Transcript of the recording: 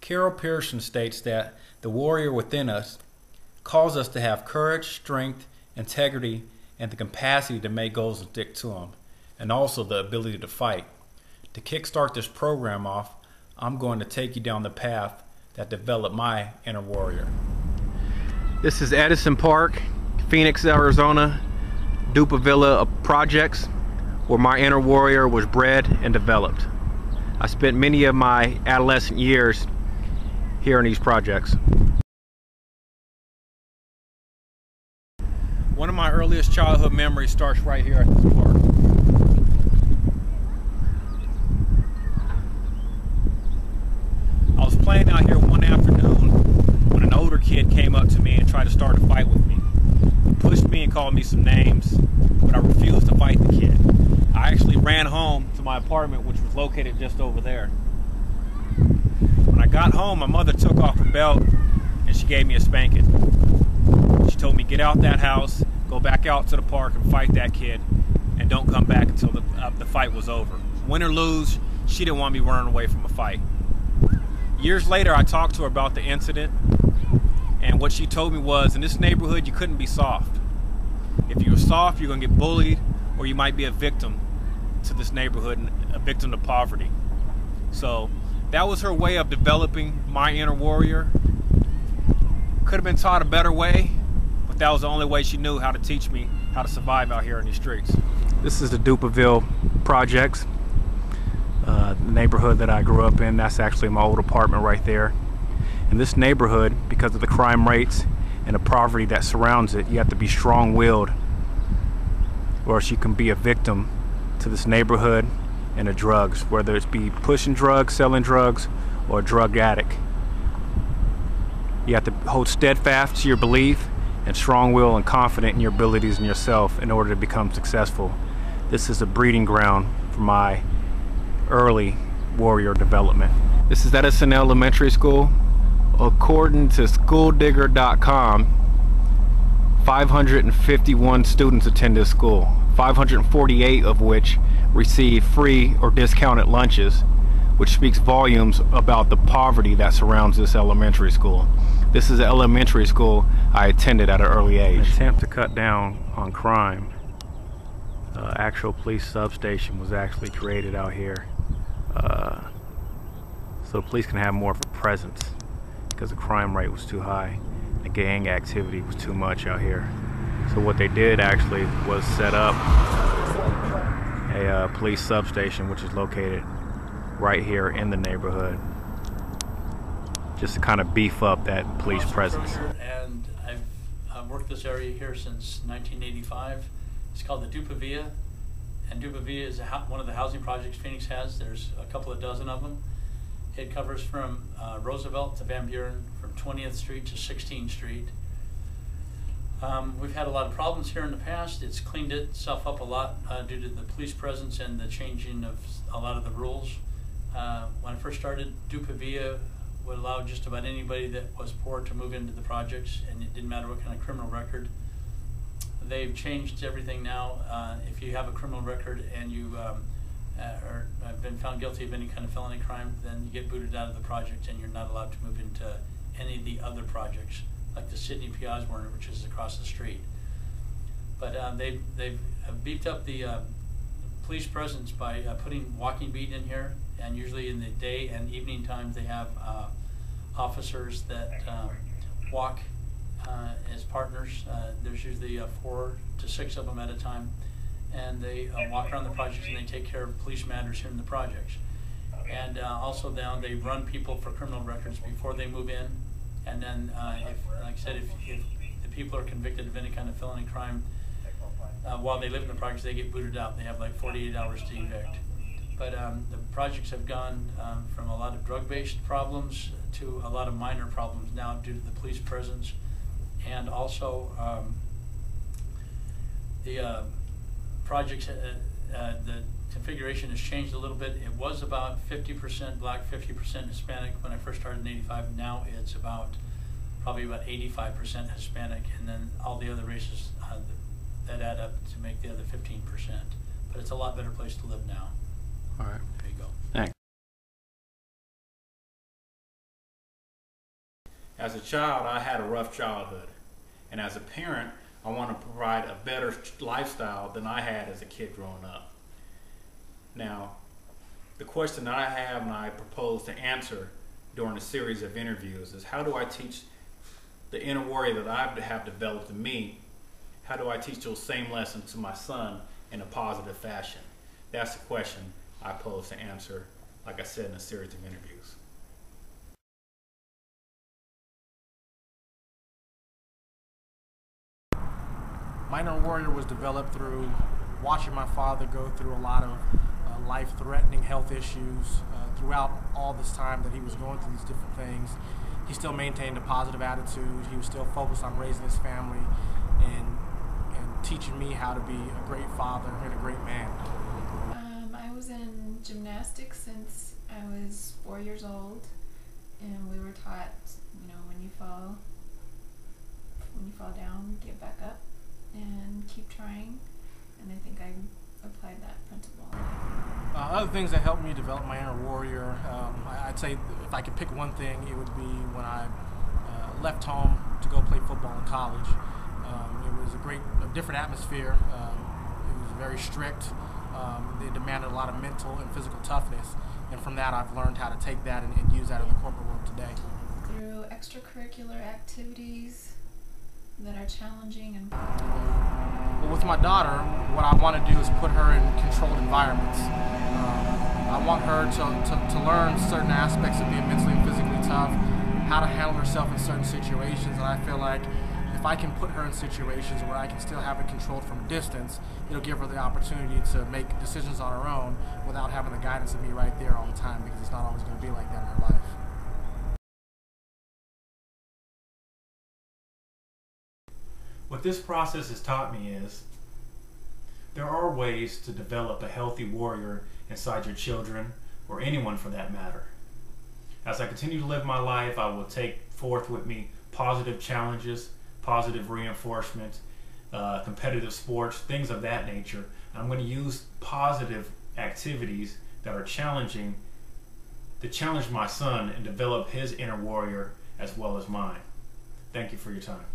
Carol Pearson states that the warrior within us calls us to have courage, strength, integrity, and the capacity to make goals and stick to them, and also the ability to fight. To kickstart this program off, I'm going to take you down the path that developed my inner warrior. This is Edison Park, Phoenix, Arizona, Dupa Villa projects, where my inner warrior was bred and developed. I spent many of my adolescent years here in these projects. One of my earliest childhood memories starts right here at this park. I was playing out here one afternoon when an older kid came up to me and tried to start a fight with me. He pushed me and called me some names, but I refused to fight the kid. I actually ran home to my apartment, which was located just over there. When I got home, my mother took off her belt and she gave me a spanking. She told me, get out that house, go back out to the park and fight that kid, and don't come back until the fight was over. Win or lose, she didn't want me running away from a fight. Years later, I talked to her about the incident, and what she told me was, in this neighborhood, you couldn't be soft. If you were soft, you're going to get bullied, or you might be a victim to this neighborhood, and a victim to poverty. So that was her way of developing my inner warrior. Could have been taught a better way, but that was the only way she knew how to teach me how to survive out here in these streets. This is the Dupaville projects, the neighborhood that I grew up in. That's actually my old apartment right there. In this neighborhood, because of the crime rates and the poverty that surrounds it, you have to be strong-willed, or else you can be a victim to this neighborhood and the drugs, whether it's be pushing drugs, selling drugs, or a drug addict. You have to hold steadfast to your belief and strong will and confident in your abilities and yourself in order to become successful. This is a breeding ground for my early warrior development. This is Edison Elementary School. According to schooldigger.com, 551 students attend this school, 548 of which receive free or discounted lunches, which speaks volumes about the poverty that surrounds this elementary school. This is an elementary school I attended at an early age. An attempt to cut down on crime. Actual police substation was actually created out here, so police can have more of a presence, because the crime rate was too high. The gang activity was too much out here. So what they did actually was set up a police substation, which is located right here in the neighborhood, just to kind of beef up that police presence. And I've worked this area here since 1985. It's called the Dupa Villa, and Dupa Villa is one of the housing projects Phoenix has. There's a couple of dozen of them. It covers from Roosevelt to Van Buren, from 20th Street to 16th Street. We've had a lot of problems here in the past. It's cleaned itself up a lot due to the police presence and the changing of a lot of the rules. When I first started, Dupa Villa would allow just about anybody that was poor to move into the projects, and it didn't matter what kind of criminal record. They've changed everything now. If you have a criminal record and you or have been found guilty of any kind of felony crime, then you get booted out of the project and you're not allowed to move into any of the other projects, like the Sidney P. Osborne, which is across the street. But they've beefed up the police presence by putting walking beat in here, and usually in the day and evening times they have officers that walk as partners. There's usually 4 to 6 of them at a time, and they walk around the projects and they take care of police matters here in the projects. And also down, they run people for criminal records before they move in, and then like I said, if the people are convicted of any kind of felony crime while they live in the projects, they get booted out. They have like 48 hours to evict. But the projects have gone from a lot of drug-based problems to a lot of minor problems now due to the police presence. And also the projects, the configuration has changed a little bit. It was about 50% black, 50% Hispanic when I first started in '85. Now it's probably about 85% Hispanic, and then all the other races that add up to make the other 15%. But it's a lot better place to live now. All right. There you go. Thanks. As a child, I had a rough childhood. And as a parent, I want to provide a better lifestyle than I had as a kid growing up. Now, the question that I have and I propose to answer during a series of interviews is, how do I teach the inner warrior that I have developed in me? How do I teach those same lessons to my son in a positive fashion? That's the question I pose to answer, like I said, in a series of interviews. My inner warrior was developed through watching my father go through a lot of life-threatening health issues. Throughout all this time that he was going through these different things, he still maintained a positive attitude. He was still focused on raising his family and teaching me how to be a great father and a great man. I was in gymnastics since I was 4 years old, and we were taught, when you fall down, get back up and keep trying, and I think I applied that principle. Other things that helped me develop my inner warrior, I'd say if I could pick one thing, it would be when I left home to go play football in college. It was a different atmosphere. It was very strict. They demanded a lot of mental and physical toughness, and from that I've learned how to take that and use that in the corporate world today. Through extracurricular activities that are challenging and Well, with my daughter, what I want to do is put her in controlled environments. I want her to learn certain aspects of being mentally and physically tough, how to handle herself in certain situations, and I feel like if I can put her in situations where I can still have it controlled from a distance, it'll give her the opportunity to make decisions on her own without having the guidance of me right there all the time, because it's not always going to be like that in her life. What this process has taught me is there are ways to develop a healthy warrior inside your children, or anyone for that matter. As I continue to live my life, I will take forth with me positive challenges, positive reinforcement, competitive sports, things of that nature. I'm going to use positive activities that are challenging to challenge my son and develop his inner warrior as well as mine. Thank you for your time.